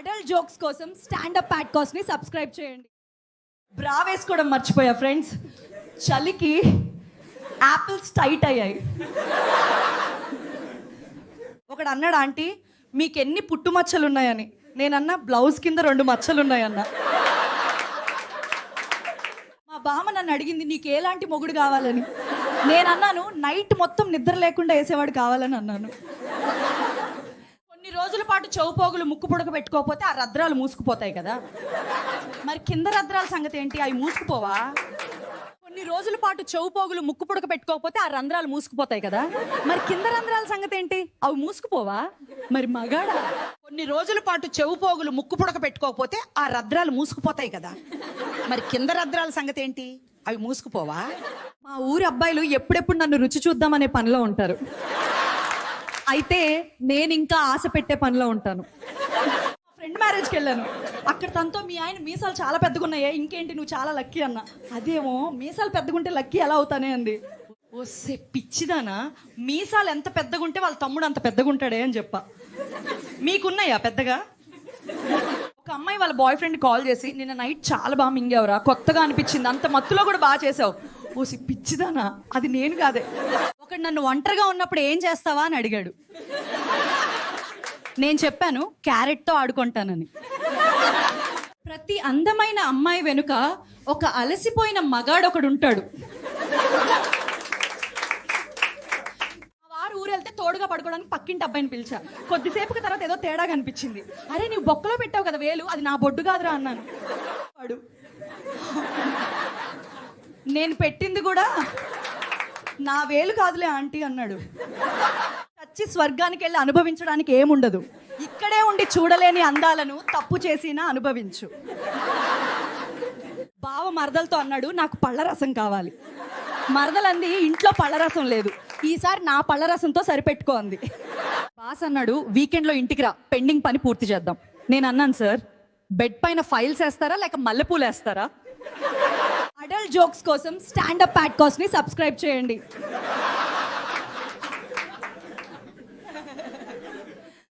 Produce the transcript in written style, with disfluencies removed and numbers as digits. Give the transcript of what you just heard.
Adult jokes కోసం stand up ప్యాడ్కాస్ట్ ని subscribe చేయండి. బ్రా వేసుకోవడం మర్చిపోయా ఫ్రెండ్స్. చలికి యాపిల్స్ టైట్ అయ్యాయి. ఒకడు అన్నాడు, ఆంటీ మీకు ఎన్ని పుట్టు మచ్చలు ఉన్నాయని. నేనన్నా బ్లౌజ్ కింద 2 మచ్చలు ఉన్నాయన్న. మా బామ్మ నన్ను అడిగింది నీకు ఎలాంటి మొగుడు కావాలని. నేనన్నాను నైట్ మొత్తం నిద్ర లేకుండా వేసేవాడు కావాలని అన్నాను. కొన్ని రోజుల పాటు చెవుపోగులు ముక్కు పుడక పెట్టుకోకపోతే ఆ రద్రాలు మూసుకుపోతాయి కదా, మరి కింద రద్రాల సంగతి ఏంటి? అవి మూసుకుపోవా? కొన్ని రోజుల పాటు చెవుపోగులు ముక్కు పుడక పెట్టుకోకపోతే ఆ రంధ్రాలు మూసుకుపోతాయి కదా, మరి కింద రంధ్రాల సంగతి ఏంటి? అవి మూసుకుపోవా? మరి మగాడా? కొన్ని రోజుల పాటు చెవుపోగులు ముక్కు పుడక పెట్టుకోకపోతే ఆ రద్రాలు మూసుకుపోతాయి కదా, మరి కింద రద్రాల సంగతి ఏంటి? అవి మూసుకుపోవా? మా ఊరి అబ్బాయిలు ఎప్పుడెప్పుడు నన్ను రుచి చూద్దామనే పనిలో ఉంటారు. అయితే నేను ఇంకా ఆశ పెట్టే పనిలో ఉంటాను. ఫ్రెండ్ మ్యారేజ్కి వెళ్ళాను. అక్కడ తనతో మీ ఆయన మీసాలు చాలా పెద్దగా ఉన్నాయే, ఇంకేంటి నువ్వు చాలా లక్కీ అన్న. అదేమో మీసాలు పెద్దగుంటే లక్కీ ఎలా అవుతానే అంది. ఓసే పిచ్చిదానా, మీసాలు ఎంత పెద్దగా ఉంటే వాళ్ళ తమ్ముడు అంత పెద్దగా ఉంటాడే అని చెప్పా. మీకున్నాయా పెద్దగా? ఒక అమ్మాయి వాళ్ళ బాయ్ ఫ్రెండ్ కాల్ చేసి నిన్న నైట్ చాలా బాగా మింగావురా, కొత్తగా అనిపించింది, అంత మత్తులో కూడా బాగా చేసావు. ఓసి పిచ్చిదానా, అది నేను కాదే. ఒకడు నన్ను ఒంటరిగా ఉన్నప్పుడు ఏం చేస్తావా అని అడిగాడు. నేను చెప్పాను క్యారెట్తో ఆడుకుంటానని. ప్రతి అందమైన అమ్మాయి వెనుక ఒక అలసిపోయిన మగాడు ఒకడు ఉంటాడు. వారు ఊరు వెళ్తే తోడుగా పడుకోవడానికి పక్కింటి అబ్బాయిని పిలిచా. కొద్దిసేపు తర్వాత ఏదో తేడా కనిపించింది. అరే నీవు బొక్కలో పెట్టావు కదా వేలు, అది నా బొడ్డు కాదురా అన్నాను. వాడు నేను పెట్టింది కూడా నా వేలు కాదులే ఆంటీ అన్నాడు. చచ్చి స్వర్గానికి వెళ్ళి అనుభవించడానికి ఏముండదు, ఇక్కడే ఉండి చూడలేని అందాలను తప్పు చేసినా అనుభవించు. బావ మరదలతో అన్నాడు నాకు పళ్ళరసం కావాలి. మరదలంది ఇంట్లో పళ్ళరసం లేదు, ఈసారి నా పళ్ళరసంతో సరిపెట్టుకో అంది. బాస్ అన్నాడు వీకెండ్లో ఇంటికి రా, పెండింగ్ పని పూర్తి చేద్దాం. నేను అన్నాను సార్ బెడ్ పైన ఫైల్స్ వేస్తారా లేక మల్లెపూలు వేస్తారా? అడల్ట్ జోక్స్ కోసం స్టాండప్ ప్యాడ్కాస్ట్ ని సబ్స్క్రైబ్ చేయండి.